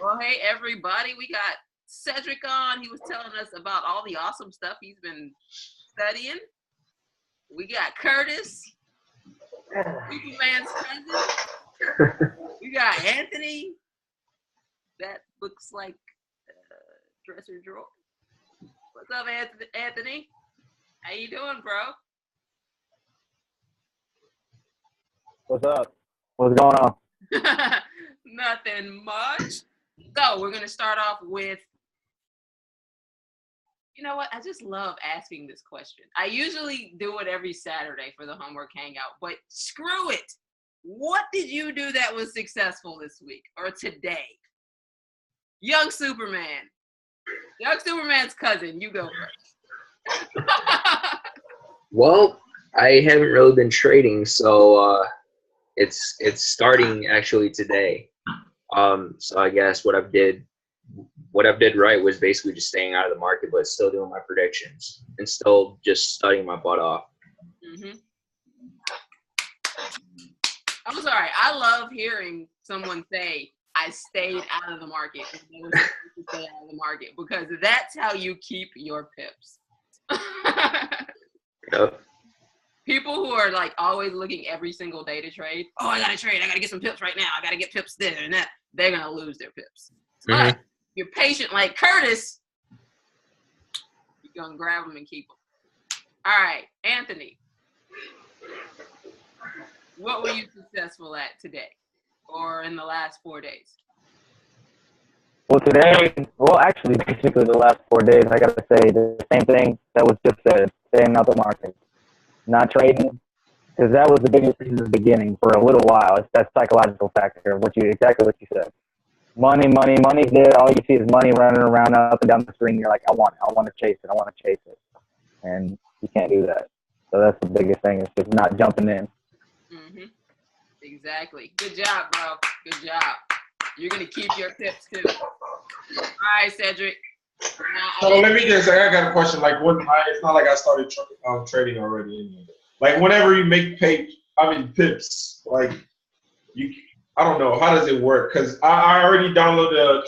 Well, hey, everybody. We got Cedric on. He was telling us about all the awesome stuff he's been studying. We got Curtis, Superman's cousin. We got Anthony. That looks like a dresser drawer. What's up, Anthony? How you doing, bro? What's up? What's going on? Nothing much. So we're gonna start off with, you know what? I just love asking this question. I usually do it every Saturday for the homework hangout, but screw it. What did you do that was successful this week or today? Young Superman's cousin. You go first. Well, I haven't really been trading, so it's starting actually today. So I guess what I've did right was basically just staying out of the market, but still doing my predictions and still just studying my butt off. Mm-hmm. I'm sorry. I love hearing someone say, I stayed out of the market. And they were supposed to stay out of the market because that's how you keep your pips. Yep. People who are like always looking every single day to trade. Oh, I gotta trade. I gotta get some pips right now. I gotta get pips there and that. They're gonna lose their pips. Mm-hmm. But you're patient like Curtis, you're gonna grab them and keep them. All right, Anthony. What were you successful at today or in the last 4 days? Well, actually, basically the last 4 days, I got to say the same thing that was just said, staying out the market, not trading, because that was the biggest reason in the beginning for a little while. It's that psychological factor, exactly what you said. Money's there. All you see is money running around up and down the screen. You're like, I want to chase it. And you can't do that. So that's the biggest thing, is just not jumping in. Mm-hmm. Exactly. Good job, bro. Good job. You're going to keep your pips, too. All right, Cedric. So let me just say, I got a question. Like, it's not like I started trading already. Like, whenever you make pips, like, I don't know, how does it work? Because I already downloaded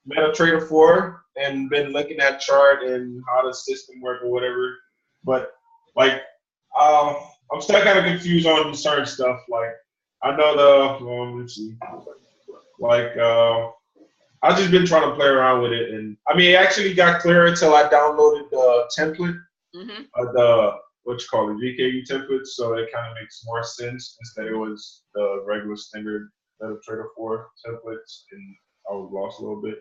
MetaTrader 4 and been looking at chart and how the system work or whatever. But, like, I'm still kind of confused on certain stuff. Like, I know let's see. Like, I've just been trying to play around with it. And, I mean, it actually got clearer until I downloaded the template, what you call it, VKU template. So it kind of makes more sense instead it was the regular standard MetaTrader 4 templates. And I was lost a little bit.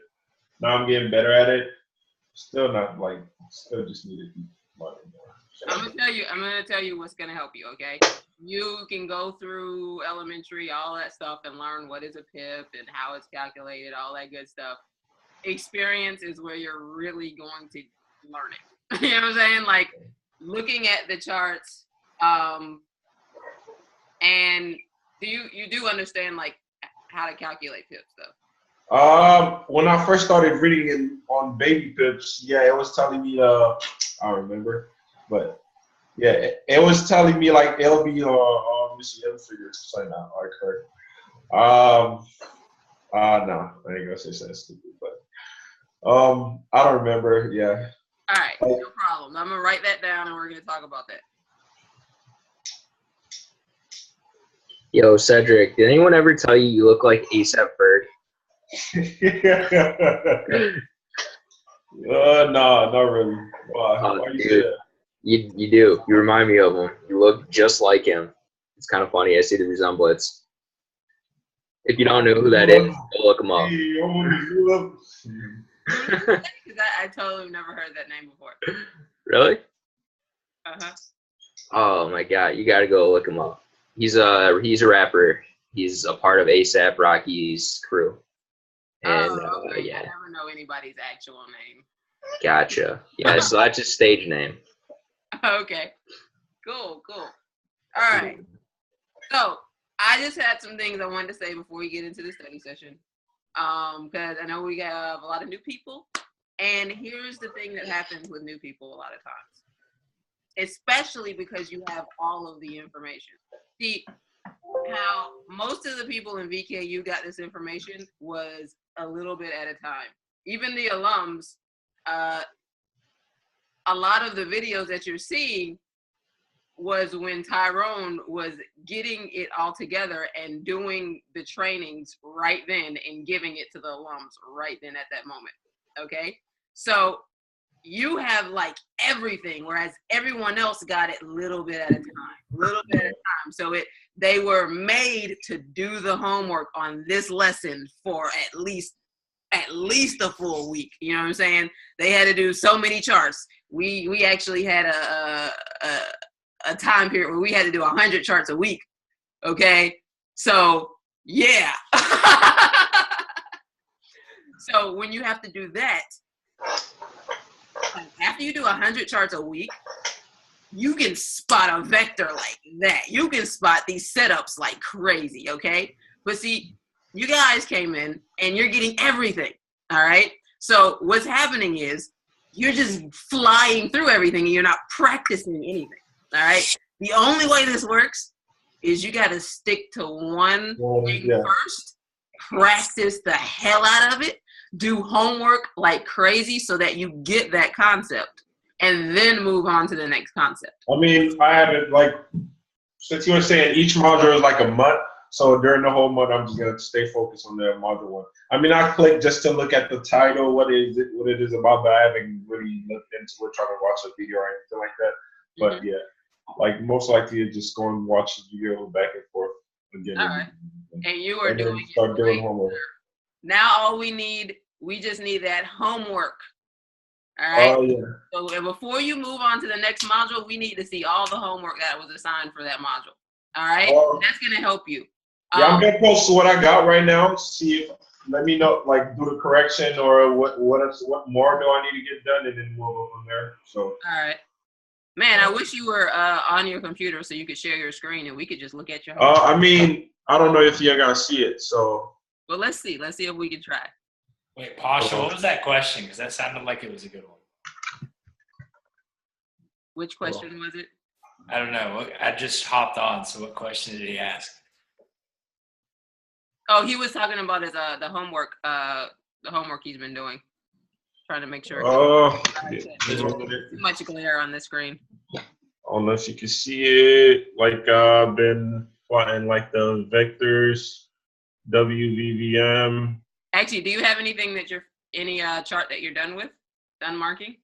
Now I'm getting better at it. Still just need to keep money more. I'm gonna tell you what's gonna help you, okay? You can go through elementary, all that stuff, and learn what is a pip and how it's calculated, all that good stuff. Experience is where you're really going to learn it. You know what I'm saying? Like looking at the charts, and you do understand like how to calculate pips though? When I first started reading on baby pips, yeah, it was telling me I don't remember. But yeah, it was telling me like it'll be let me see, sorry, not arc. No, I ain't gonna say something stupid, but I don't remember. Yeah. All right, no problem. I'm gonna write that down and we're gonna talk about that. Yo, Cedric, did anyone ever tell you look like ASAP Bird? No, not really. Why you say that? You do. You remind me of him. You look just like him. It's kind of funny. I see the resemblance. If you don't know who that is, go look him up. Because I totally never heard that name before. Really? Uh-huh. Oh my God, you gotta go look him up. He's a rapper. He's a part of ASAP Rocky's crew. And okay. yeah. I never know anybody's actual name. Gotcha. Yeah, so that's his stage name. Okay. Cool. All right. So I just had some things I wanted to say before we get into the study session. Because I know we have a lot of new people. And here's the thing that happens with new people a lot of times. Especially because you have all of the information. See, how most of the people in VKU got this information was a little bit at a time. Even the alums, a lot of the videos that you're seeing was when Tyrone was getting it all together and doing the trainings right then and giving it to the alums right then at that moment. Okay, so you have like everything, whereas everyone else got it little bit at a time. So they were made to do the homework on this lesson for at least a full week. You know what I'm saying? They had to do so many charts. We actually had a time period where we had to do 100 charts a week. Okay, so yeah. So when you have to do that, after you do 100 charts a week, you can spot a vector like that. You can spot these setups like crazy, okay? But see, you guys came in and you're getting everything, all right? So what's happening is you're just flying through everything and you're not practicing anything, all right? The only way this works is you got to stick to one thing first, practice the hell out of it, do homework like crazy so that you get that concept, and then move on to the next concept. I mean, I had it like, since you were saying each module is like a month, so during the whole month, I'm just going to stay focused on the module one. I mean, I clicked just to look at the title, what it is about, but I haven't really looked into it, trying to watch a video or anything like that. But yeah, like most likely you just go and watch the video back and forth again. All right. And you are doing start doing homework. Now all we just need that homework. All right. Oh yeah. So before you move on to the next module, we need to see all the homework that was assigned for that module. All right. That's gonna help you. Yeah, I'm gonna post what I got right now. See if let me know, like do the correction or what more do I need to get done, and then we'll go from there. So. All right. Man, I wish you were on your computer so you could share your screen and we could just look at your homework. I mean, I don't know if you're gonna see it, so. Well, let's see. Let's see if we can try. Wait, Pasha, what was that question? Because that sounded like it was a good one. Which question was it? I don't know. I just hopped on, so what question did he ask? Oh, he was talking about his the homework he's been doing. Trying to make sure. There's too much glare on the screen. Unless you can see it, like I've been plotting like the vectors, WVVM. Actually, do you have anything that any chart that you're done with? Done marking?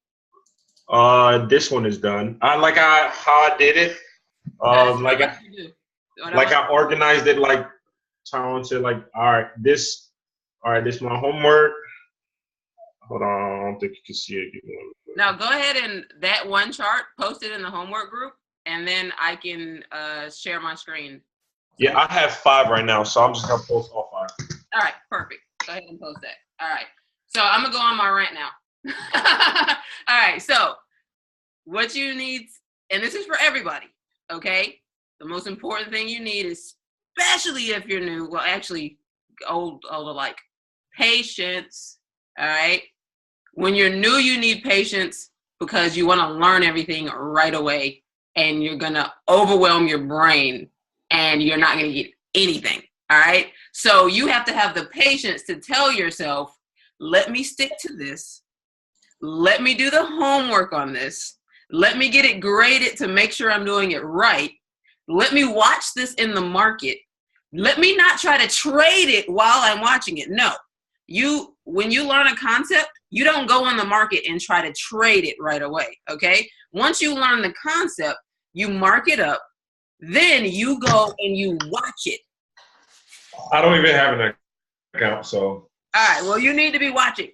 This one is done. How I did it. I organized it like Tyrone said, like, all right, this is my homework. Hold on, I don't think you can see it. Now go ahead and that one chart, post it in the homework group, and then I can share my screen. Yeah, I have 5 right now, so I'm just gonna post all 5. All right, perfect. Go ahead and post that. All right. So I'm gonna go on my rant now. All right. So what you need, and this is for everybody, okay? The most important thing you need, especially if you're new, well, actually old alike, patience. All right. When you're new, you need patience because you want to learn everything right away, and you're gonna overwhelm your brain, and you're not gonna get anything. All right. So you have to have the patience to tell yourself, let me stick to this. Let me do the homework on this. Let me get it graded to make sure I'm doing it right. Let me watch this in the market. Let me not try to trade it while I'm watching it. No, when you learn a concept, you don't go on the market and try to trade it right away. Okay. Once you learn the concept, you mark it up, then you go and you watch it. I don't even have an account, so. All right. Well, you need to be watching.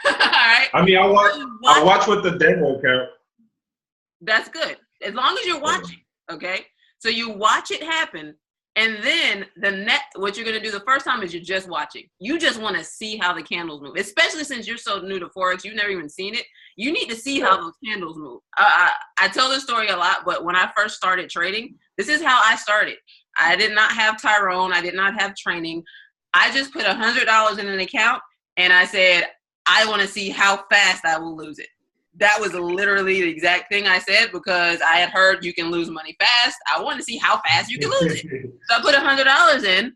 All right. I mean, I watch with the demo account. That's good. As long as you're watching, okay? So you watch it happen, and then what you're gonna do the first time is you're just watching. You just want to see how the candles move, especially since you're so new to Forex. You've never even seen it. You need to see how those candles move. I tell this story a lot, but when I first started trading, this is how I started. I did not have Tyrone. I did not have training. I just put $100 in an account, and I said, I want to see how fast I will lose it. That was literally the exact thing I said because I had heard you can lose money fast. I wanted to see how fast you can lose it. So I put $100 in,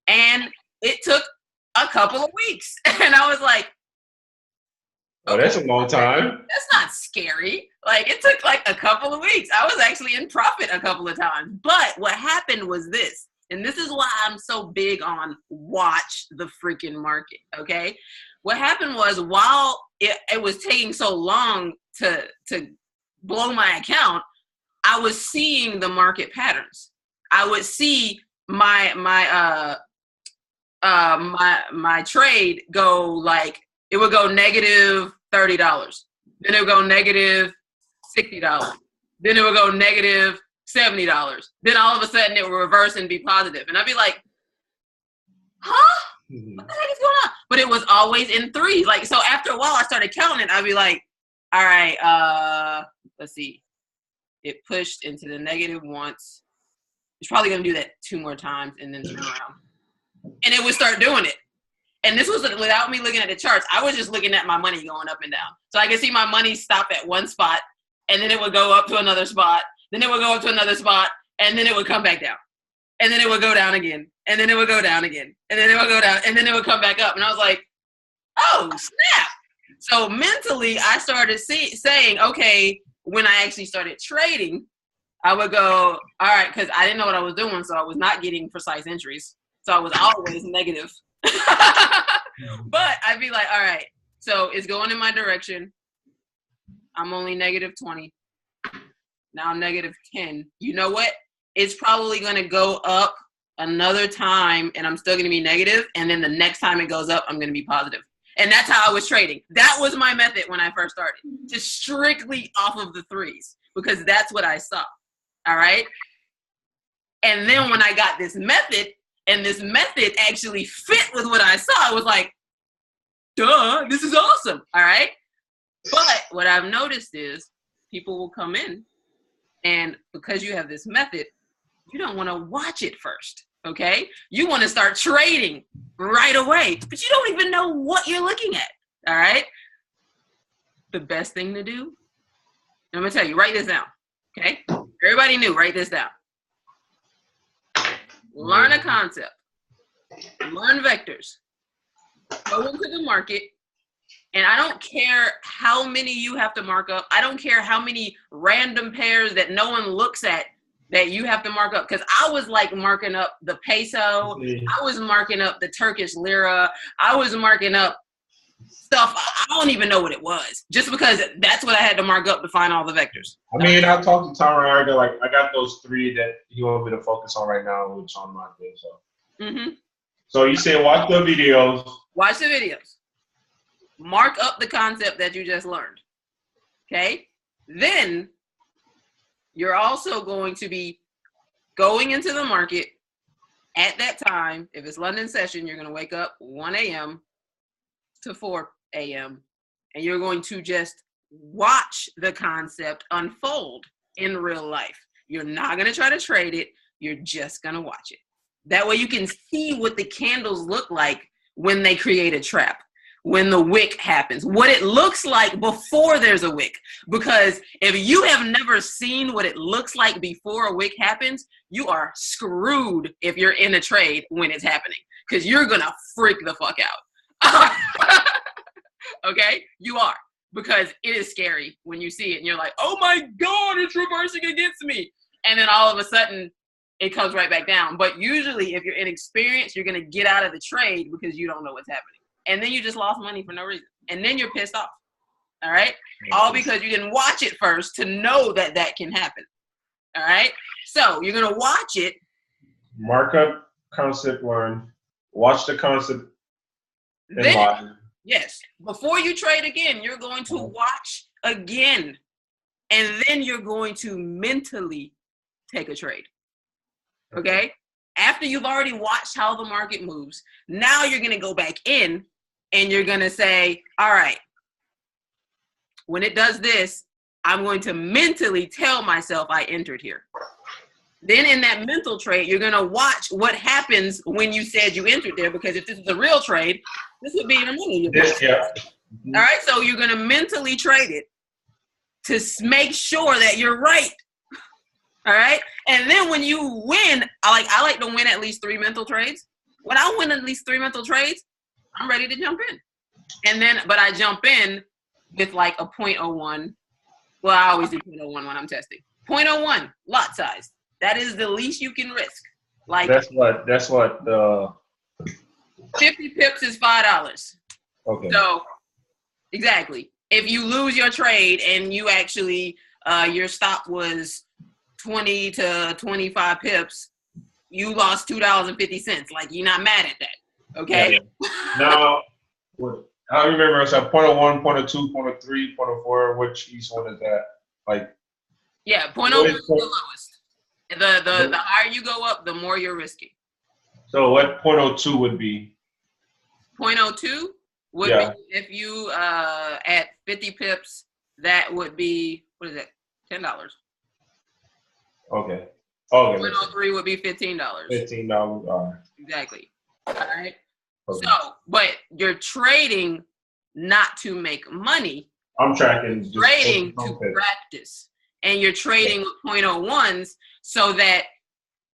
and it took a couple of weeks. And I was like, oh, that's a long time. that's not scary. Like, it took like a couple of weeks. I was actually in profit a couple of times. But what happened was this, and this is why I'm so big on watch the freaking market, okay? What happened was while it was taking so long to blow my account, I was seeing the market patterns. I would see my trade go like, it would go negative $30. Then it would go negative $60. Then it would go negative $70. Then all of a sudden it would reverse and be positive. And I'd be like, huh? What the heck is going on? But it was always in threes. Like, so after a while I started counting it. I'd be like, all right, let's see. It pushed into the negative once. It's probably going to do that 2 more times and then turn around. And it would start doing it. And this was without me looking at the charts. I was just looking at my money going up and down. So I could see my money stop at one spot, and then it would go up to another spot. Then it would go up to another spot, and then it would come back down. And then it would go down again. And then it would go down again. And then it would go down. And then it would come back up. And I was like, oh, snap. So mentally, I started saying, okay, when I actually started trading, I would go, all right, because I didn't know what I was doing. So I was not getting precise entries. So I was always negative. But I'd be like, all right, so it's going in my direction. I'm only negative 20. Now I'm negative 10. You know what? It's probably going to go up another time and I'm still going to be negative. And then the next time it goes up, I'm going to be positive. And that's how I was trading. That was my method when I first started, just strictly off of the threes, because that's what I saw. All right. And then when I got this method, and this method actually fit with what I saw, I was like, duh, this is awesome. All right. But what I've noticed is people will come in, and because you have this method, you don't want to watch it first. Okay. You want to start trading right away, but you don't even know what you're looking at. All right. The best thing to do, I'm going to tell you, write this down. Okay. Everybody new, write this down. Learn a concept. Learn vectors. Go into the market. And I don't care how many you have to mark up. I don't care how many random pairs that no one looks at that you have to mark up. Because I was like marking up the peso. I was marking up the Turkish lira. I was marking up stuff. I don't even know what it was. Just because that's what I had to mark up to find all the vectors. I mean, I talked to Tom Ryan. Like, I got those 3 that you want me to focus on right now, which on my thing. So, So you say watch the videos. Watch the videos. Mark up the concept that you just learned. Okay? Then you're also going to be going into the market at that time. If it's London session, you're going to wake up 1 a.m. to 4 a.m. and you're going to just watch the concept unfold in real life. You're not going to try to trade it. You're just going to watch it. That way you can see what the candles look like when they create a trap, when the wick happens, what it looks like before there's a wick. Because if you have never seen what it looks like before a wick happens, you are screwed if you're in a trade when it's happening, because you're going to freak the fuck out. Okay? You are. Because it is scary when you see it and you're like, oh my God, it's reversing against me. And then all of a sudden, it comes right back down. But usually, if you're inexperienced, you're going to get out of the trade because you don't know what's happening. And then you just lost money for no reason. And then you're pissed off. All right? All because you didn't watch it first to know that that can happen. All right? So you're going to watch it. Mark up concept, learn. Watch the concept. Then, yes. Before you trade again, you're going to watch again. And then you're going to mentally take a trade. Okay? After you've already watched how the market moves, now you're going to go back in and you're going to say, all right, when it does this, I'm going to mentally tell myself I entered here. Then in that mental trade, you're going to watch what happens when you said you entered there, because if this is a real trade, this would be your money. Yeah. All right, so you're going to mentally trade it. to make sure that you're right. All right. And then when you win, I like to win at least 3 mental trades. When I win at least 3 mental trades, I'm ready to jump in. And then, but I jump in with like a 0.01. Well, I always do 0.01 when I'm testing. 0.01 lot size. That is the least you can risk. Like That's what 50 pips is $5. okay. So exactly. If you lose your trade and you actually your stop was 20 to 25 pips, you lost $2.50. Like, you're not mad at that. Okay. Yeah. Now, I remember it's like 0.01, 0.02, 0.03, 0.04. Which each one is that? Like, Yeah, 0.01 is the lowest. The higher you go up, the more you're risking. so what 0.02 would be? 0.02 would be if you at 50 pips, that would be, what is that? $10. Okay. Okay. 0.03 would be $15. $15. All right. Exactly. All right. Okay. So, but you're trading not to make money. I'm tracking. Just Trading to practice. And you're trading with 0.01s so that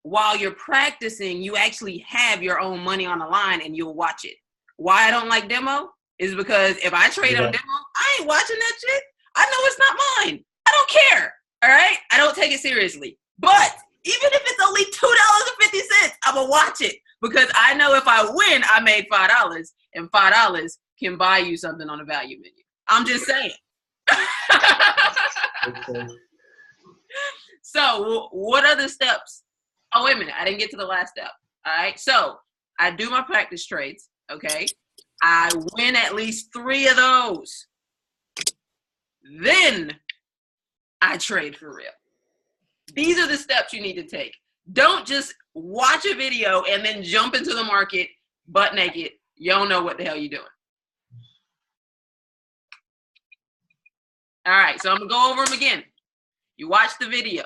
while you're practicing, you actually have your own money on the line and you'll watch it. Why I don't like demo is because if I trade on demo, I ain't watching that shit. I know it's not mine. I don't care. All right? I don't take it seriously. But even if it's only $2.50, I'm going to watch it because I know if I win, I made $5 and $5 can buy you something on a value menu. I'm just saying. So what other steps? Oh, wait a minute. I didn't get to the last step. All right. So I do my practice trades. Okay. I win at least 3 of those. Then I trade for real. These are the steps you need to take. Don't just watch a video and then jump into the market butt naked. You don't know what the hell you're doing. All right, so I'm going to go over them again. You watch the video.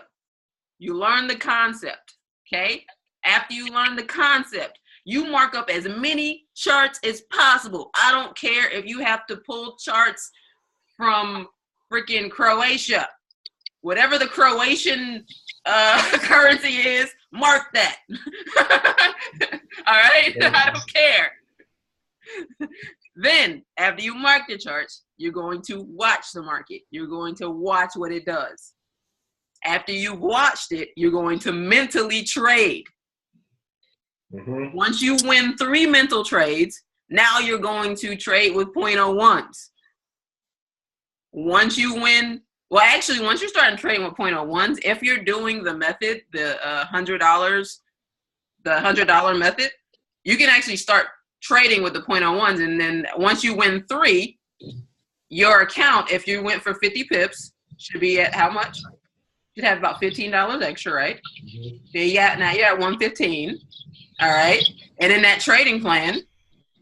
You learn the concept, okay? After you learn the concept, you mark up as many charts as possible. I don't care if you have to pull charts from freaking Croatia. Whatever the Croatian currency is, mark that. All right? I don't care. Then, after you mark the charts, you're going to watch the market. You're going to watch what it does. After you've watched it, you're going to mentally trade. Mm-hmm. Once you win 3 mental trades, now you're going to trade with 0.01s. Once you win, well, actually, once you start trading with 0.01s, if you're doing the method, the $100 method, you can actually start trading with the 0.01s. And then once you win 3, your account, if you went for 50 pips, should be at how much? Should have about $15 extra, right? Mm-hmm. Now you're at 115. All right. And in that trading plan,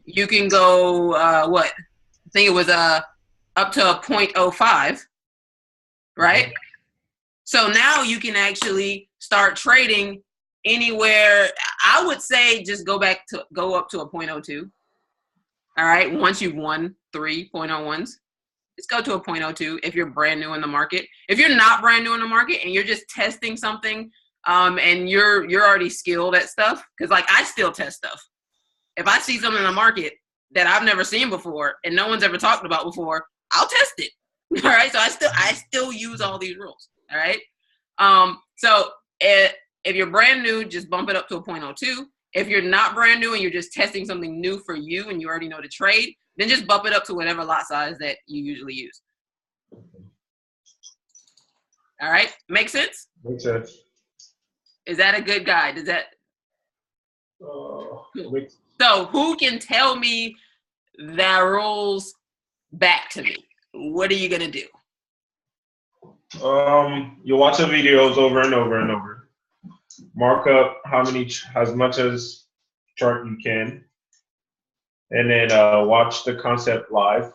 you can go, I think it was up to a 0.05, right? Mm-hmm. So now you can actually start trading anywhere. I would say just go up to a 0.02. All right. Once you've won 3 0.01s, just go to a 0.02 if you're brand new in the market. If you're not brand new in the market and you're just testing something, and you're already skilled at stuff, because like I still test stuff. If I see something in the market that I've never seen before and no one's ever talked about before, I'll test it. All right. So I still use all these rules. All right. So if you're brand new, just bump it up to a 0.02. If you're not brand new and you're just testing something new for you and you already know the trade, then just bump it up to whatever lot size that you usually use. All right. Make sense? Makes sense. Is that a good guide? Does that? So who can tell me the rules back to me? What are you going to do? You watch the videos over and over and over. Mark up as much as chart you can. And then watch the concept live.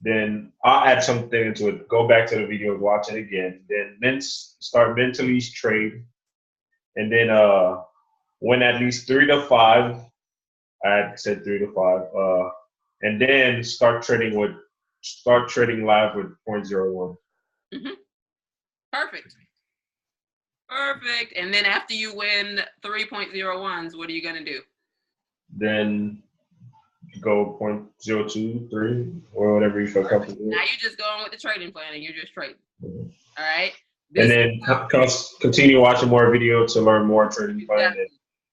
Then I'll add something into it. Go back to the video, watch it again. Then start mentally trade. And then win at least 3 to 5. I said 3 to 5. And then start trading live with 0.01. Mm-hmm. Perfect. Perfect. And then after you win 3.01s, what are you going to do? Then go 0.023 or whatever you feel comfortable with. Now you're just going with the trading plan and you're just trading. All right. And then continue watching more video to learn more trading plan.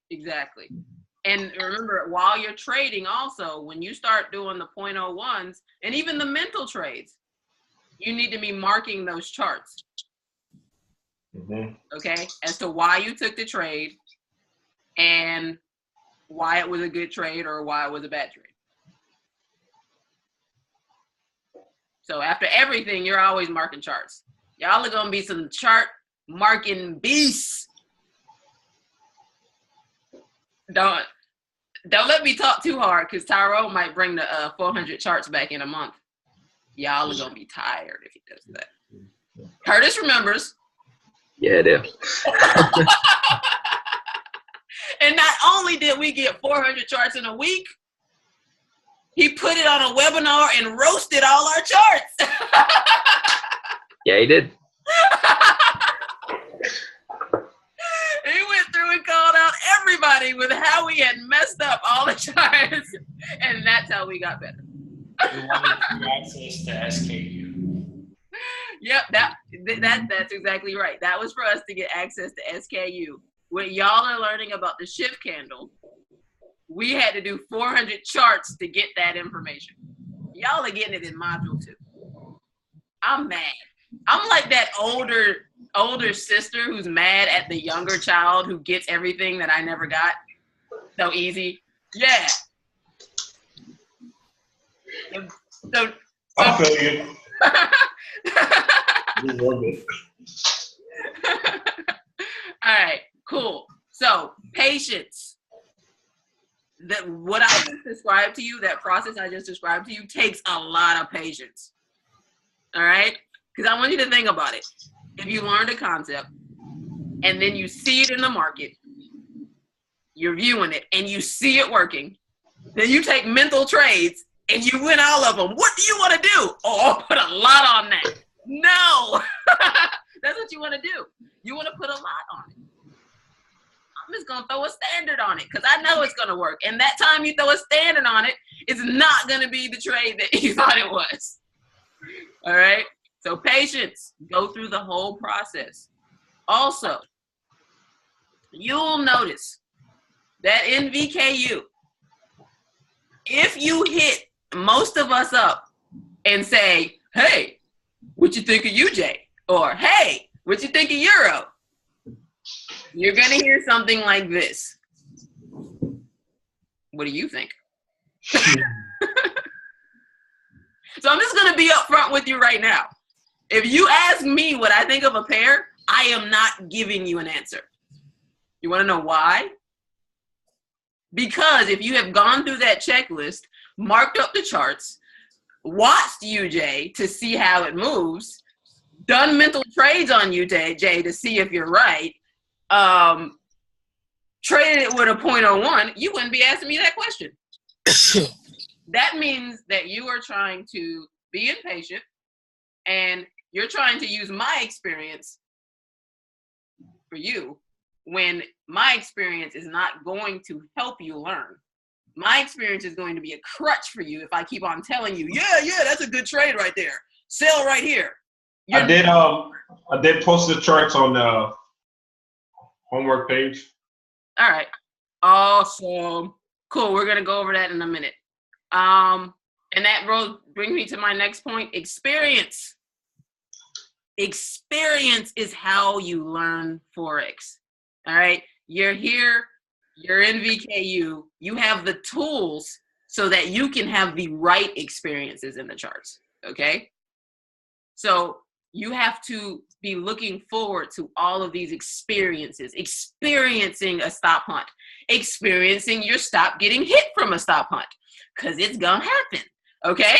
Exactly. And remember, while you're trading also, when you start doing the 0.01s and even the mental trades, you need to be marking those charts. Mm-hmm. Okay, as to why you took the trade and why it was a good trade or why it was a bad trade. So after everything, you're always marking charts. Y'all are gonna be some chart marking beasts. Don't let me talk too hard, because Tyrone might bring the 400 charts back in a month. Y'all are gonna be tired if he does that. Curtis remembers. Yeah, I do. And not only did we get 400 charts in a week, he put it on a webinar and roasted all our charts. Yeah, he did. He went through and called out everybody with how we had messed up all the charts, and that's how we got better. We wanted access to SKU. Yep, that's exactly right. That was for us to get access to SKU. What y'all are learning about the shift candle, we had to do 400 charts to get that information. Y'all are getting it in module 2. I'm mad. I'm like that older sister who's mad at the younger child who gets everything that I never got so easy. Yeah. So I feel you. All right, cool. So patience. What I just described to you, that process I just described to you, takes a lot of patience. All right? Because I want you to think about it. If you learned a concept and then you see it in the market, you're viewing it and you see it working, then you take mental trades and you win all of them. What do you want to do? Oh, I'll put a lot on that. No. That's what you want to do. You want to put a lot on it. I'm just going to throw a standard on it because I know it's going to work. And that time you throw a standard on it, it's not going to be the trade that you thought it was. All right? So patience. Go through the whole process. Also, you'll notice that in VKU, if you hit most of us up and say, hey, what you think of UJ? Or, hey, what you think of Euro? You're going to hear something like this. What do you think? So I'm just going to be upfront with you right now. If you ask me what I think of a pair, I am not giving you an answer. You want to know why? Because if you have gone through that checklist, marked up the charts, watched UJ to see how it moves, done mental trades on UJ to see if you're right, traded it with a 0.01, you wouldn't be asking me that question. That means that you are trying to be impatient and you're trying to use my experience for you when my experience is not going to help you learn. My experience is going to be a crutch for you if I keep on telling you, yeah, that's a good trade right there. Sell right here. I did post the charts on the homework page. All right. Awesome. Cool. We're going to go over that in a minute. And that brings me to my next point, experience. Experience is how you learn Forex. All right. You're here. You're in VKU. You have the tools so that you can have the right experiences in the charts. Okay. So you have to be looking forward to all of these experiences, experiencing a stop hunt, experiencing your stop getting hit from a stop hunt, because it's going to happen. Okay.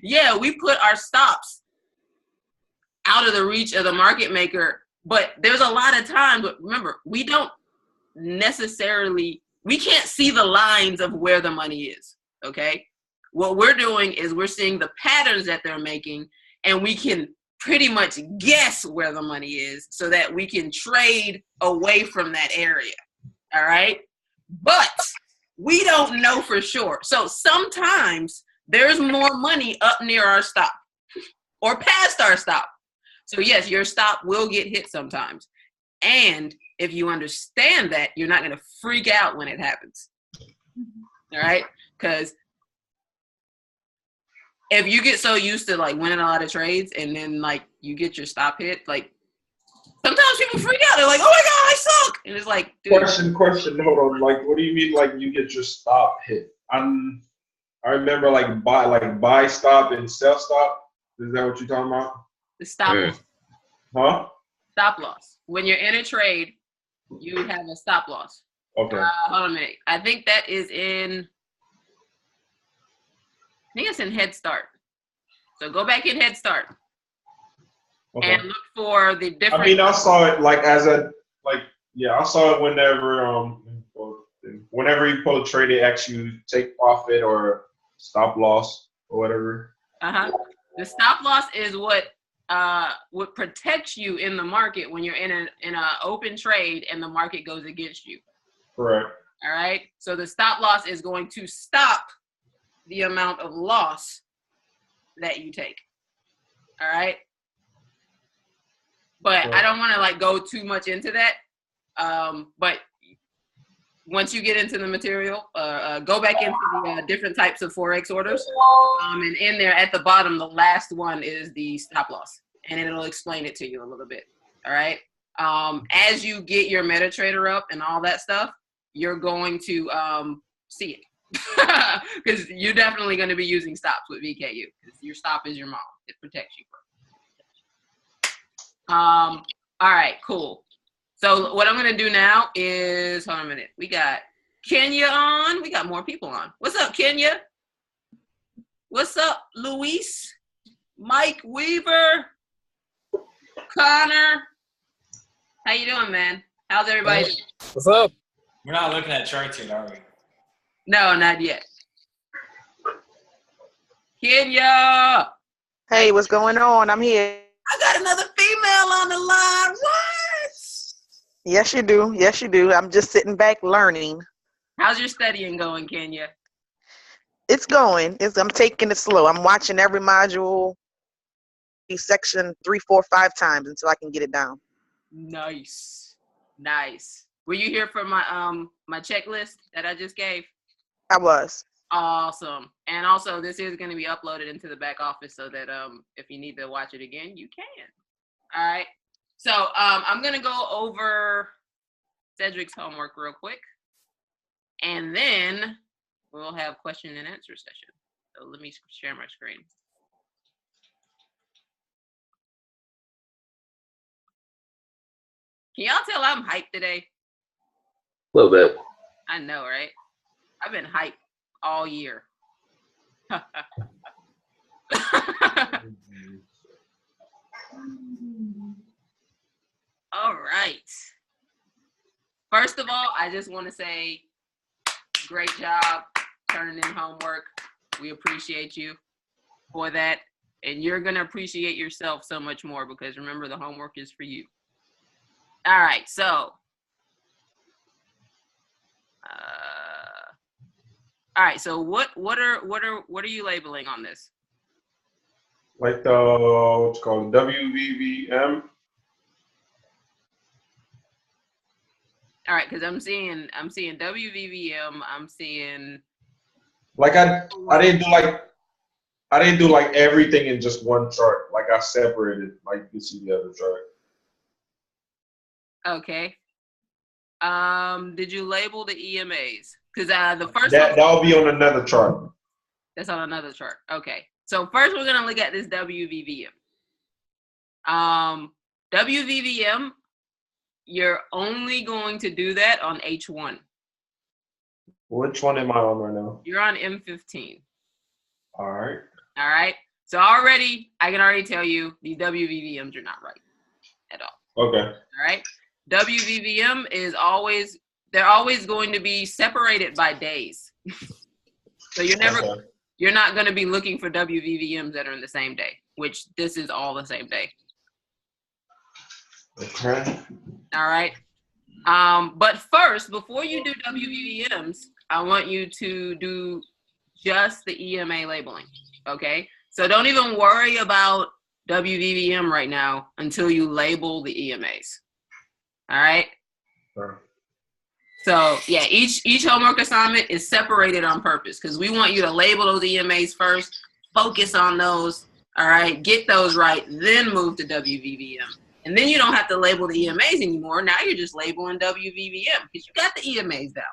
Yeah, we put our stops out of the reach of the market maker, but there's a lot of times, remember, we can't see the lines of where the money is. Okay. What we're doing is we're seeing the patterns that they're making, and we can pretty much guess where the money is so that we can trade away from that area. All right. But we don't know for sure. So sometimes there's more money up near our stop or past our stop. So yes, your stop will get hit sometimes. And if you understand that, you're not going to freak out when it happens. All right. Because if you get so used to like winning a lot of trades and then like you get your stop hit, like sometimes people freak out. They're like, "Oh my God, I suck!" And it's like, dude. Question. Hold on. Like, what do you mean? Like, you get your stop hit? I remember like buy stop and sell stop. Is that what you're talking about? The stop loss. Huh? Stop loss. When you're in a trade, you have a stop loss. Okay. Hold on a minute. I think that is in. I think it's in Head Start. So go back in Head Start and look for the different. I mean, I saw it like I saw it whenever you pull a trade, it asks you take profit or stop loss or whatever. The stop loss is what protects you in the market when you're in an open trade and the market goes against you. Correct. All right. So the stop loss is going to stop the amount of loss that you take. All right. But I don't want to like go too much into that. But once you get into the material, go back into the different types of Forex orders. And in there at the bottom, the last one is the stop loss, and it'll explain it to you a little bit. All right. As you get your MetaTrader up and all that stuff, you're going to see it. Because you're definitely going to be using stops with VKU. Because your stop is your mom. It protects you. All right, cool. So what I'm going to do now is, hold on a minute. We got Kenya on. We got more people on. What's up, Kenya? What's up, Luis? Mike Weaver? Connor? How you doing, man? How's everybody doing? What's up? We're not looking at charts yet, are we? No, not yet. Kenya! Hey, what's going on? I'm here. I got another female on the line. What? Yes, you do. Yes, you do. I'm just sitting back learning. How's your studying going, Kenya? It's going. I'm taking it slow. I'm watching every module, section 3, 4, 5 times until I can get it down. Nice. Were you here for my my checklist that I just gave? I was. Awesome. And also, this is going to be uploaded into the back office so that if you need to watch it again, you can. All right. So I'm going to go over Cedric's homework real quick, and then we'll have question and answer session. So let me share my screen. Can y'all tell I'm hyped today? A little bit. I know, right? I've been hyped all year. All right. First of all, I just want to say great job turning in homework. We appreciate you for that. And you're going to appreciate yourself so much more because remember, the homework is for you. All right. So, all right. So what are you labeling on this? Like the what's called WVVM. All right, because I'm seeing WVVM. I'm seeing. Like I didn't do like everything in just one chart. Like I separated, like you see the other chart. Okay. Did you label the EMAs? Because the first that'll be on another chart. That's on another chart. Okay. So first we're gonna look at this WVVM. WVVM, you're only going to do that on H1. Which one am I on right now? You're on M15. All right. All right. So I can already tell you these WVVMs are not right at all. Okay. All right. WVVM they're always going to be separated by days. So you're never you're not going to be looking for WVVMs that are in the same day, which this is all the same day. Okay. All right. But first, before you do WVVMs, I want you to do just the EMA labeling. Okay. So don't even worry about WVVM right now until you label the EMAs. All right. Sure. So yeah, each homework assignment is separated on purpose because we want you to label those EMAs first, focus on those, all right, get those right, then move to WVVM. And then you don't have to label the EMAs anymore. Now you're just labeling WVVM because you got the EMAs down.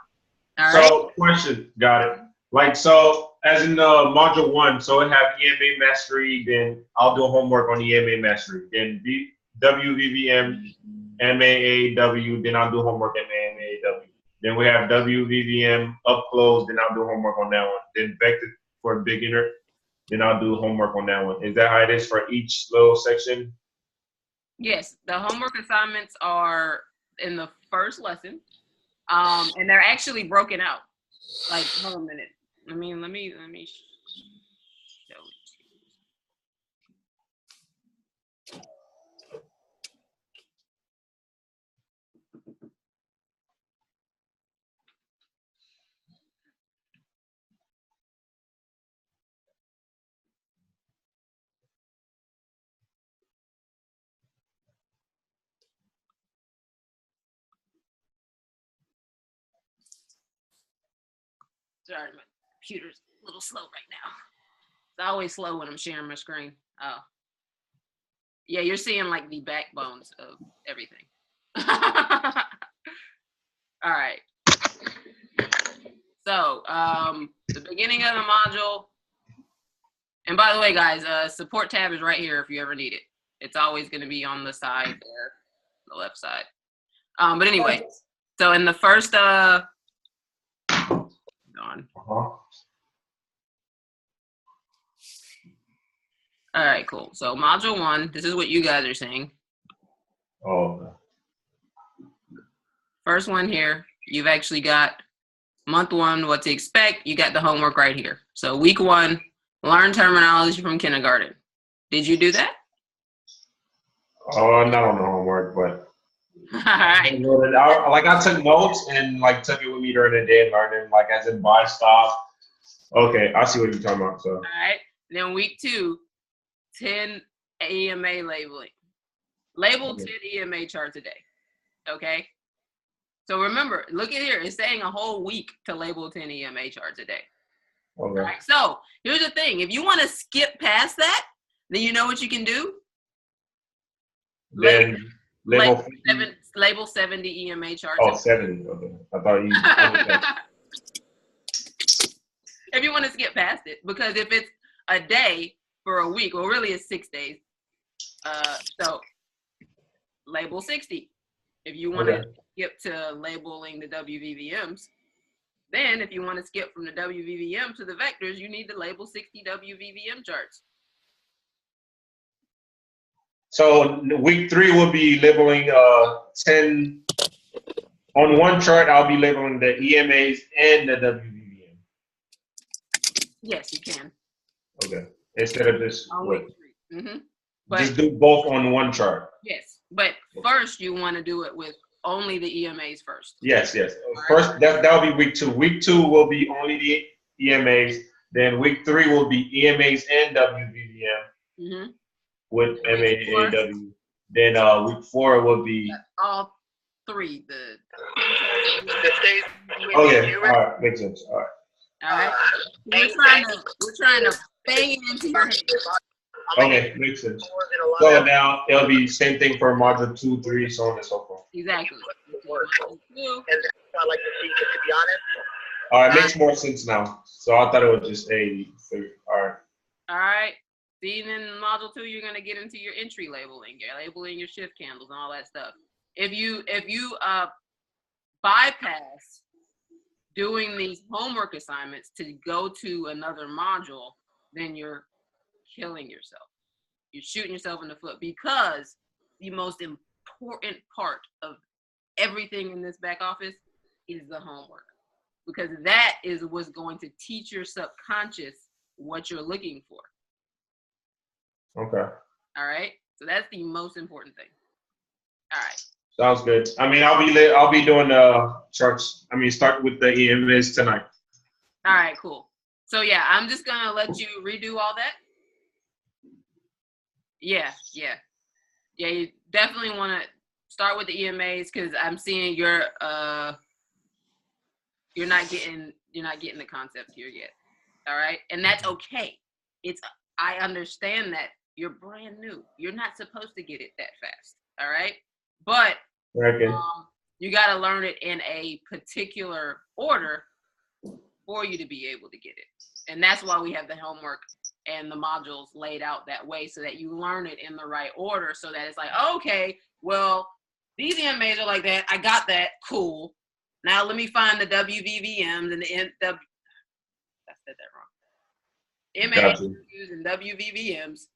All right. So question, got it. Like, so as in module 1, so it have EMA mastery, then I'll do homework on EMA mastery. Then WVVM, MAAW, then I'll do homework MAAW. Then we have WVVM up close, then I'll do homework on that one. Then vector for a beginner, then I'll do homework on that one. Is that how it is for each little section? Yes, the homework assignments are in the first lesson, and they're actually broken out. Like, hold on a minute. Let me show it. Sorry, my computer's a little slow right now. It's always slow when I'm sharing my screen. Oh. Yeah, you're seeing like the backbones of everything. All right. So, the beginning of the module, and by the way, guys, support tab is right here if you ever need it. It's always going to be on the side there, the left side. But anyway, so in the first, on. Uh-huh. All right, cool. So module 1, this is what you guys are saying. Oh, okay. First one here, you've actually got month 1, what to expect. You got the homework right here. So week 1, learn terminology from kindergarten. Did you do that? Oh, not on the homework, but All right. I took notes and like took it with me during the day and learning, like as in by stop. Okay, I see what you're talking about. So. All right. Then week 2, 10 EMA labeling. Label 10 EMA charts a day. Okay. So remember, look at here. It's saying a whole week to label 10 EMA charts a day. Okay. All right. So here's the thing. If you want to skip past that, then you know what you can do? Then label label 70 EMA charts. Oh, 70. Okay. I thought you. Okay. If you want to skip past it, because if it's a day for a week, well, really it's 6 days. So label 60. If you want to skip to labeling the WVVMs, then if you want to skip from the WVVM to the vectors, you need to label 60 WVVM charts. So week 3 will be labeling 10. On one chart, I'll be labeling the EMAs and the WVVM. Yes, you can. Okay. Instead of just just do both on one chart. Yes, but first you want to do it with only the EMAs first. Yes. First, that'll be week 2. Week 2 will be only the EMAs. Then week 3 will be EMAs and WVVM with MAAW. Then week 4 will be all 3. Okay. All right. Makes sense. All right. All right. We're trying to bang it into your head. Okay, makes sense. So now it'll be same thing for module 2, 3, so on and so forth. Exactly. All right, makes more sense now. So I thought it was just a. All right. All right. See, then in module 2, you're gonna get into your entry labeling. You're labeling your shift candles and all that stuff. If you bypass doing these homework assignments to go to another module, then you're killing yourself. You're shooting yourself in the foot, because the most important part of everything in this back office is the homework, because that is what's going to teach your subconscious what you're looking for. Okay. All right. So that's the most important thing. All right. Sounds good. I mean, I'll be doing charts. I mean, start with the EMAs tonight. All right, cool. So yeah, I'm just gonna let you redo all that. Yeah. You definitely want to start with the EMAs because I'm seeing you're not getting the concept here yet. All right, and that's okay. I understand that you're brand new. You're not supposed to get it that fast. All right, but you got to learn it in a particular order for you to be able to get it. And that's why we have the homework and the modules laid out that way so that you learn it in the right order so that it's like, okay, well, these EMAs are like that. I got that. Cool. Now let me find the WVVMs and the I said that wrong. MAs and WVVMs.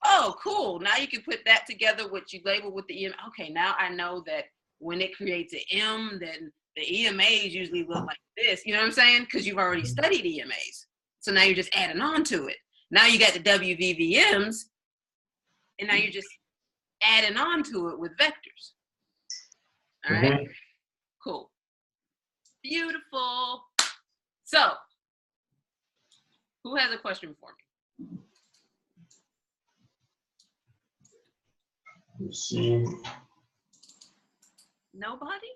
Oh, cool. Now you can put that together, what you label with the EMA. Okay, now I know that when it creates an M, then the EMAs usually look like this. You know what I'm saying? Because you've already studied EMAs. So now you're just adding on to it. Now you got the WVVMs, and now you're just adding on to it with vectors. All right? Cool. Beautiful. So, who has a question for me? Let's see. Nobody?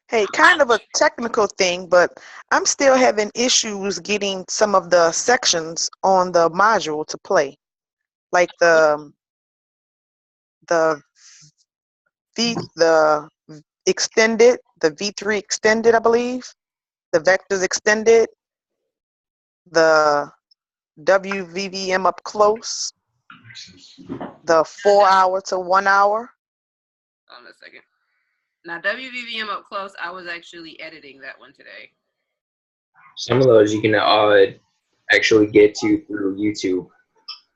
Hey, kind of a technical thing, but I'm still having issues getting some of the sections on the module to play. Like the extended, the V3 extended, I believe. The vectors extended, the WVVM up close, the 4 hour to 1 hour. Hold on a second. Now, WVVM up close, I was actually editing that one today. Some of those you can actually get to through YouTube.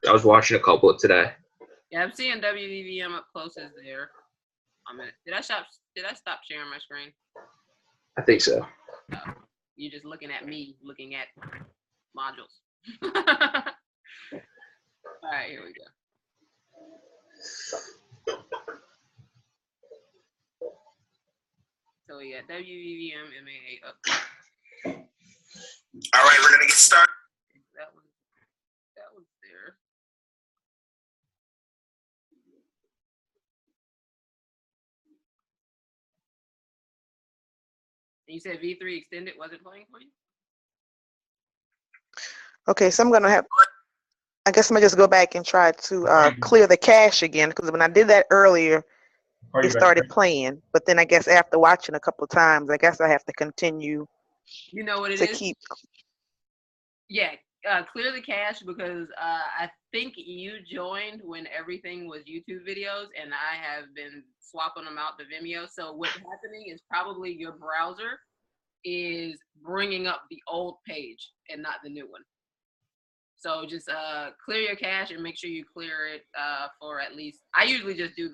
I was watching a couple today. Yeah, I'm seeing WVVM up close is there. A minute. Did I stop sharing my screen? I think so. Oh, you're just looking at me looking at modules. All right, here we go. So we got WVVM MAA up. All right, we're gonna get started. That was there. And you said V3 extended wasn't playing for you? Okay, so I guess I'm gonna just go back and try to clear the cache again, because when I did that earlier, it started playing. But then I guess after watching a couple of times, I guess I have to continue. You know what it is? Yeah, clear the cache because I think you joined when everything was YouTube videos, and I have been swapping them out to Vimeo. So what's happening is probably your browser is bringing up the old page and not the new one. So just clear your cache and make sure you clear it for at least. I usually just do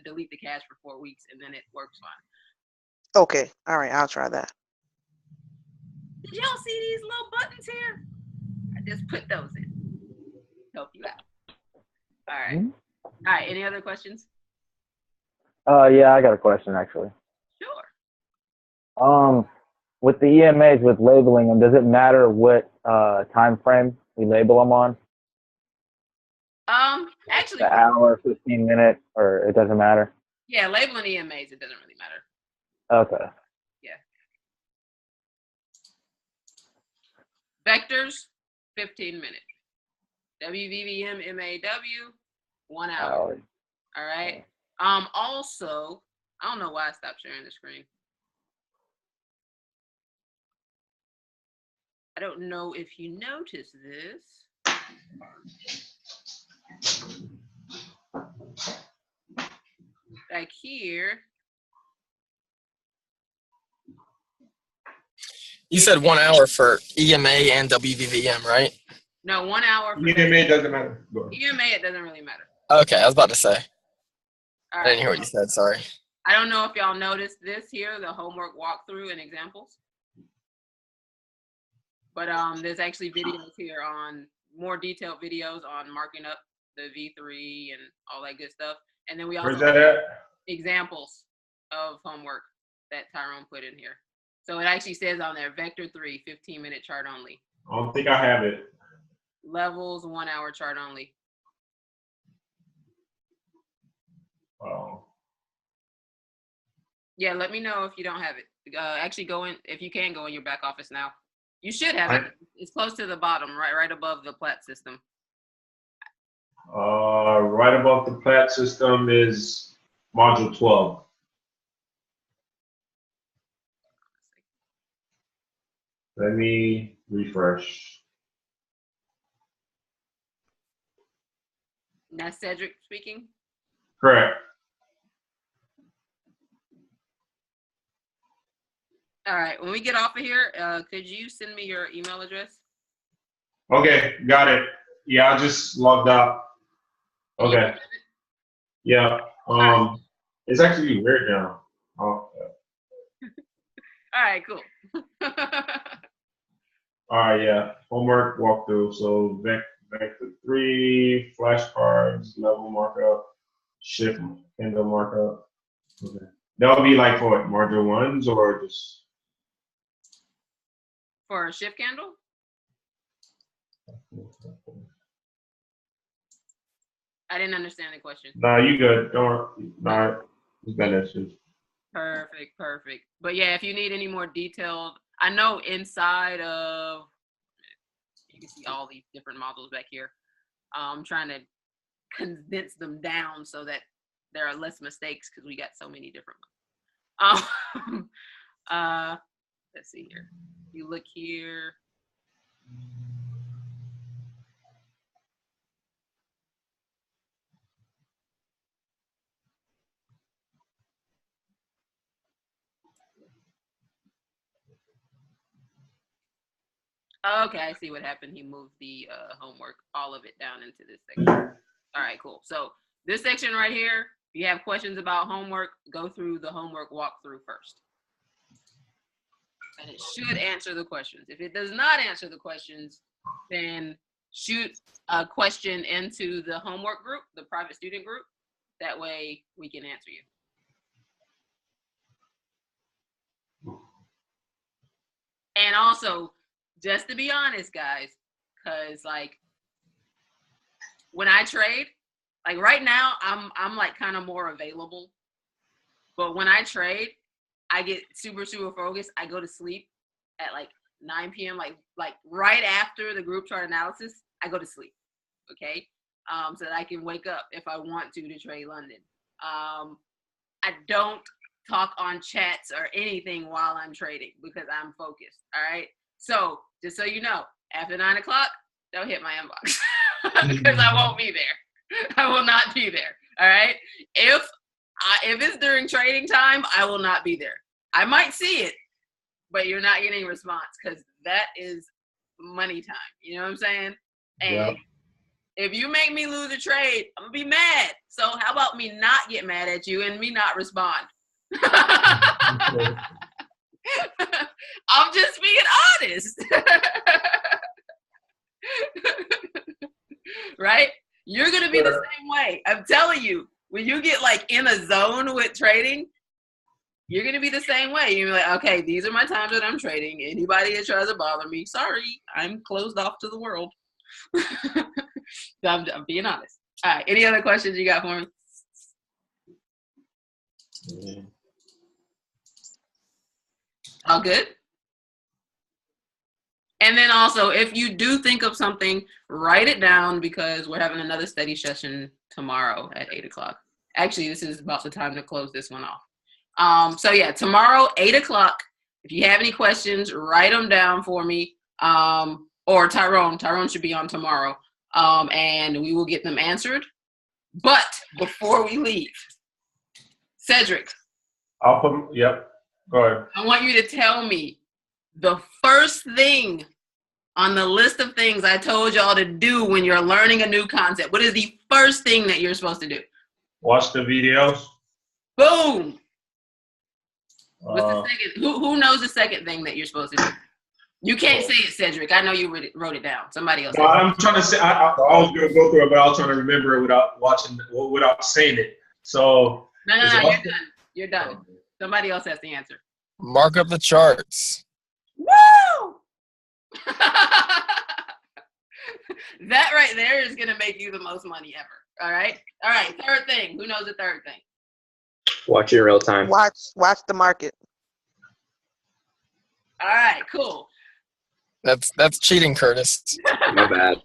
delete the cache for 4 weeks, and then it works fine. Okay, all right, I'll try that. Did y'all see these little buttons here? I just put those in. Help you out. All right. All right. Any other questions? Yeah, I got a question actually. Sure. With the EMAs, with labeling them, does it matter what time frame we label them on? Actually, the hour, 15 minute, or it doesn't matter? Yeah, labeling EMAs, it doesn't really matter. Okay. Yeah. Vectors, 15 minutes. WVVM MAW, 1 hour. All right. Also, I don't know why I stopped sharing the screen. I don't know if you noticed this. Back here. You said 1 hour for EMA and WVVM, right? No, 1 hour. For EMA doesn't matter. EMA, it doesn't really matter. Okay, I was about to say. All right. I didn't hear what you said, sorry. I don't know if y'all noticed this here, the homework walkthrough and examples. But there's actually videos here on more detailed videos on marking up the V3 and all that good stuff. And then we also Where's that at? examples of homework that Tyrone put in here. So it actually says on there, Vector 3, 15-minute chart only. I don't think I have it. Levels, 1 hour chart only. Oh. Yeah, let me know if you don't have it. Actually, if you can go in your back office now. You should have it. It's close to the bottom, right above the plat system. Right above the plat system is module 12. Let me refresh. That's Cedric speaking? Correct. All right, when we get off of here, could you send me your email address? Okay, got it. Yeah, I just logged out. Okay. Yeah. It's actually weird now. Oh. All right, cool. All right, yeah. Homework walkthrough. So Vector 3, flashcards, level markup, shift handle markup. Okay. That'll be like for what, module 1s or just? For a shift candle? I didn't understand the question. Nah, you good. Don't. Nah, you got that shit. Perfect, perfect. But yeah, if you need any more detailed, I know inside of, you can see all these different modules back here. I'm trying to condense them down so that there are less mistakes because we got so many different ones. Let's see here. You look here. Okay, I see what happened. He moved the homework, all of it down into this section. All right, cool. So this section right here, if you have questions about homework, go through the homework walkthrough first. And it should answer the questions. If it does not answer the questions, then shoot a question into the homework group, the private student group. That way we can answer you. And also, just to be honest, guys, because like when I trade, like right now, I'm like kind of more available. But when I trade, I get super focused. I go to sleep at like 9 p.m. Like right after the group chart analysis, I go to sleep. Okay, so that I can wake up if I want to trade London. I don't talk on chats or anything while I'm trading because I'm focused. All right. So just so you know, after 9 o'clock, don't hit my inbox because I won't be there. I will not be there. All right. If it's during trading time, I will not be there. I might see it, but you're not getting a response because that is money time. You know what I'm saying? And if you make me lose a trade, I'm gonna be mad. So how about me not get mad at you and me not respond? I'm just being honest. Right? You're gonna be the same way. I'm telling you, when you get like in a zone with trading, you're gonna be the same way. You're like, okay, these are my times that I'm trading. Anybody that tries to bother me, sorry, I'm closed off to the world. So I'm being honest. All right, any other questions you got for me? All good? And then also, if you do think of something, write it down because we're having another study session tomorrow at 8 o'clock. Actually, this is about the time to close this one off. So yeah, tomorrow, 8 o'clock. If you have any questions, write them down for me. Or Tyrone should be on tomorrow. And we will get them answered. But before we leave, Cedric. I'll put, yep, go ahead. I want you to tell me the first thing on the list of things I told y'all to do when you're learning a new concept. What is the first thing that you're supposed to do? Watch the videos. Boom. What's the second? Who knows the second thing that you're supposed to do? You can't say it, Cedric. I know you wrote it down. Somebody else. No, I'm trying to say. I was going to go through it, but I was trying to remember it without saying it. So. No. You're done. You're done. Somebody else has the answer. Mark up the charts. Woo! That right there is gonna make you the most money ever. All right. Third thing. Who knows the third thing? Watch it in real time. Watch the market. All right. Cool. That's cheating, Curtis. My bad.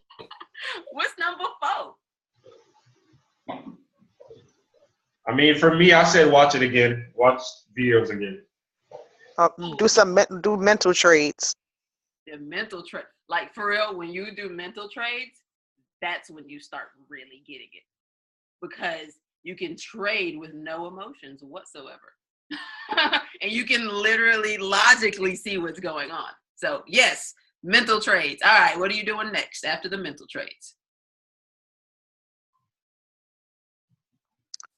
What's number 4? I mean, for me, I said watch it again. Watch videos again. Do mental trades. The mental trade, like for real, when you do mental trades, that's when you start really getting it, because you can trade with no emotions whatsoever, and you can literally logically see what's going on. So yes, mental trades. All right, what are you doing next after the mental trades?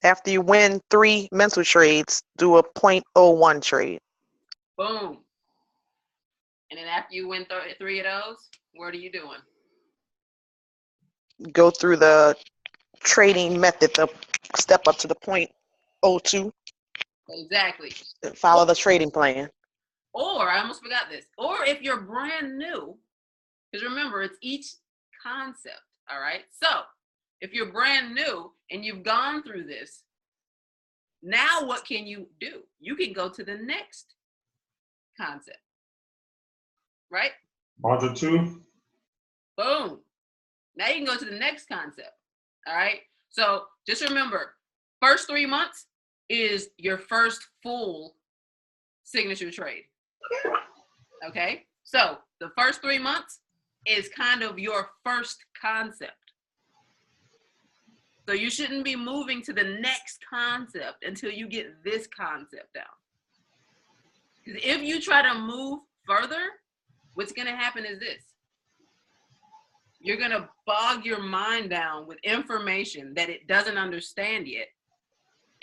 After you win 3 mental trades, do a 0.01 trade. Boom. And then after you win 3 of those, what are you doing? Go through the trading method to step up to the 0.02. Exactly. Follow the trading plan. Or, I almost forgot this, or if you're brand new, because remember, it's each concept, all right? So, if you're brand new and you've gone through this, now what can you do? You can go to the next concept, right? Module 2. Boom. Now you can go to the next concept, all right? So just remember, first 3 months is your first full signature trade, okay? So the first 3 months is kind of your first concept. So you shouldn't be moving to the next concept until you get this concept down. Because if you try to move further, what's going to happen is this. You're going to bog your mind down with information that it doesn't understand yet,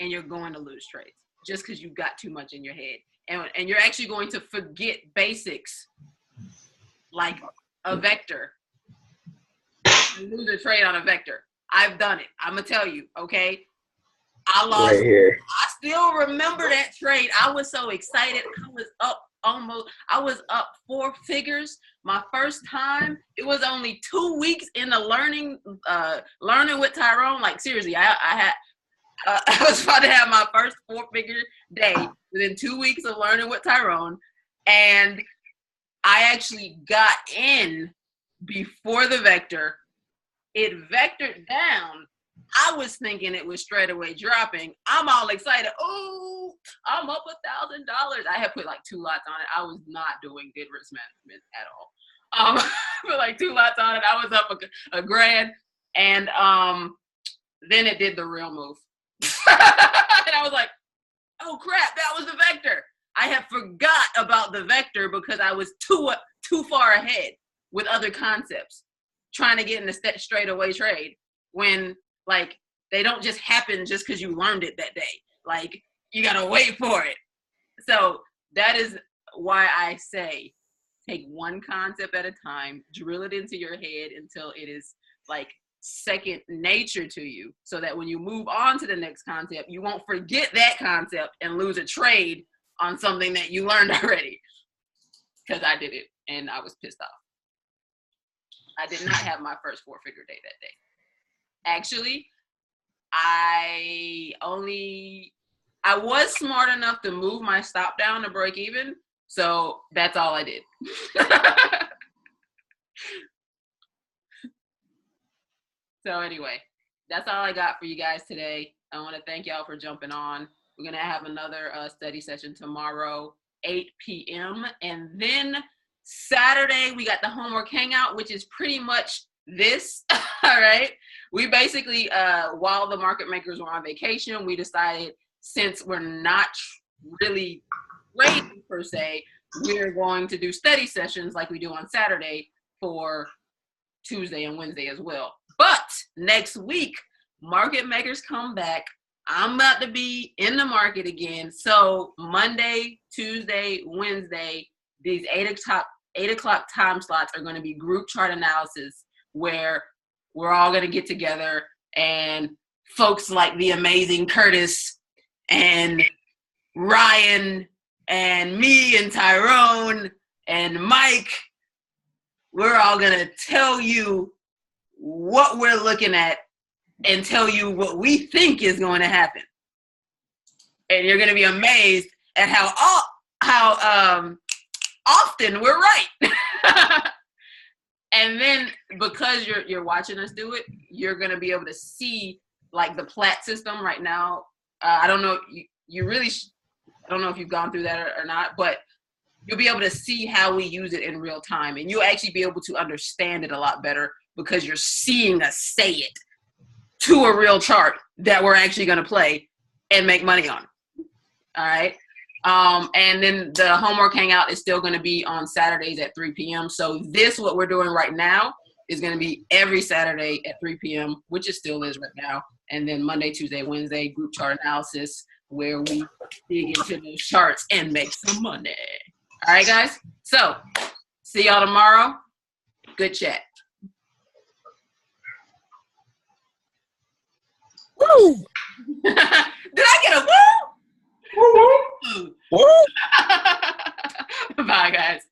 and you're going to lose trades just because you've got too much in your head. And you're actually going to forget basics like a vector. You lose a trade on a vector. I've done it. I'm going to tell you, okay? I lost. Right here. I still remember that trade. I was so excited. I was up 4 figures my first time. It was only 2 weeks into learning with Tyrone. Like seriously, I was about to have my first 4-figure day within 2 weeks of learning with Tyrone, and I actually got in before the vector. It vectored down. I was thinking it was straight away dropping. I'm all excited. Oh, I'm up $1,000. I had put like 2 lots on it. I was not doing good risk management at all. Put like 2 lots on it. I was up a grand, and then it did the real move. And I was like, oh crap, that was the vector. I had forgot about the vector because I was too far ahead with other concepts, trying to get in the straight away trade when like they don't just happen just because you learned it that day. Like you gotta wait for it. So that is why I say take one concept at a time, drill it into your head until it is like second nature to you, so that when you move on to the next concept, you won't forget that concept and lose a trade on something that you learned already. Because I did it and I was pissed off. I did not have my first 4-figure day that day. Actually, I was smart enough to move my stop down to break even, so that's all I did. So anyway, that's all I got for you guys today. I want to thank y'all for jumping on. We're going to have another study session tomorrow, 8 p.m. And then Saturday, we got the homework hangout, which is pretty much this. All right. We basically, while the market makers were on vacation, we decided since we're not really trading per se, we're going to do study sessions like we do on Saturday for Tuesday and Wednesday as well. But next week, market makers come back. I'm about to be in the market again. So Monday, Tuesday, Wednesday, these 8 8 o'clock time slots are going to be group chart analysis, where we're all going to get together, and folks like the amazing Curtis and Ryan and me and Tyrone and Mike, we're all going to tell you what we're looking at and tell you what we think is going to happen. And you're going to be amazed at how often we're right. And then because you're watching us do it, you're going to be able to see like the plat system right now. I don't know, I don't know if you've gone through that or not, but you'll be able to see how we use it in real time, and you'll actually be able to understand it a lot better because you're seeing us say it to a real chart that we're actually going to play and make money on. All right. And then the homework hangout is still going to be on Saturdays at 3 p.m. So what we're doing right now is going to be every Saturday at 3 p.m., which it still is right now. And then Monday, Tuesday, Wednesday, group chart analysis, where we dig into those charts and make some money. All right, guys? So see y'all tomorrow. Good chat. Woo! Did I get a woo? Woo! Woo! Bye, guys.